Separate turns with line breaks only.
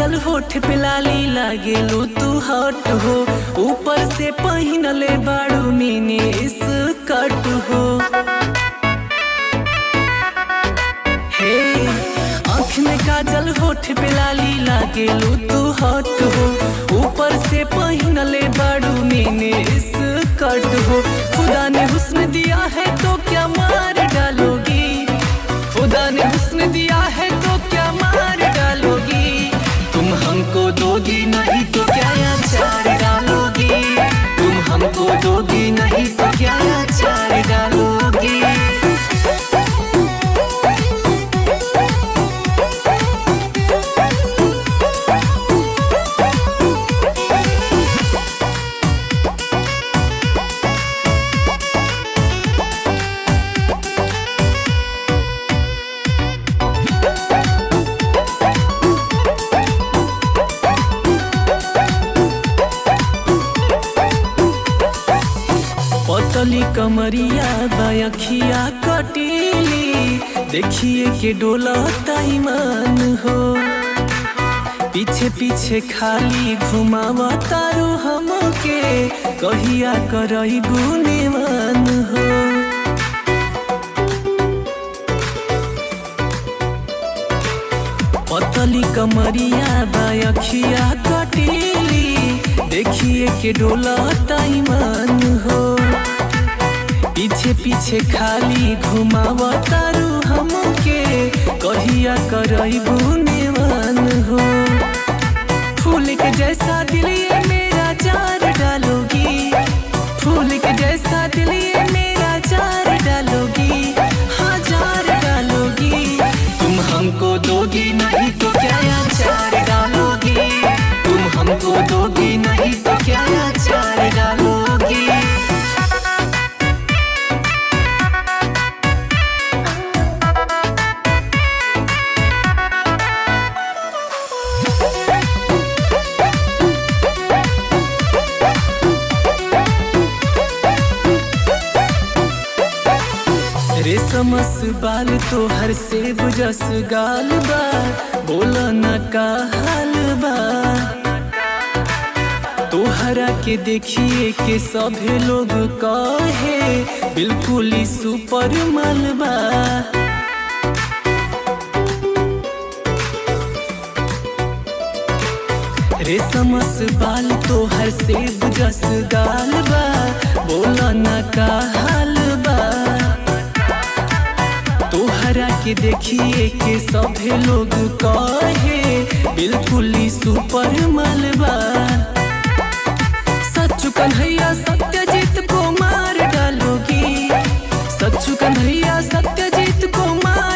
काजल होठ पे लाली लागेलू तू हॉट हो, ऊपर से पहिनले बाड़ू मिनी स्कर्ट हो। हे आँख में काजल होठ पे लाली लागेलू तू हॉट हो, ऊपर से पहिनले बाड़ू मिनी स्कर्ट हो। खुदा ने हुस्न दिया है तो क्या मार डालोगी, खुदा ने हुस्न दिया है तो क्या मार डालोगी। तुम हमको दोगी नहीं तो क्या अचार डालोगी, तुम हमको दोगी नहीं तो क्या अचार डालोगी। पतली कमरिया बायखिया कटीली, देखिए के डोलता ईमान हो। पीछे पीछे खाली घुमावा तारू हमके, कहिया करई गुनेमान हो। पतली कमरिया बायखिया कटीली, देखिए के डोलता ईमान हो। पीछे पीछे खाली घुमावा तारू हमके, कहिया करई गुनेमान हो। फूल के जैसा दिल ये मेरा जार डालोगी, फूल के जैसा दिल ये मेरा जार डालोगी, हाँ जार डालोगी। तुम हमको दोगी नहीं तो क्या अचार डालोगी, तुम हमको दोगी नहीं तो क्या अचार डालोगी। रेशमस बाल तो हर से बुझस गाल बा, बोला न का हाल बा। तोहरा के देखिए के सभे लोग कहे, बिल्कुल ही सुपर मालबा। रेशमस बाल तो हर से बुझस गाल बा, बोला न का हाल बा। तोहरा के देखिए के सभे लोग कहे, बिल्कुल ही सुपर मालबा। सच्चू कन्हैया सत्यजीत को मार डालोगी, सच्चू कन्हैया सत्यजीत को मार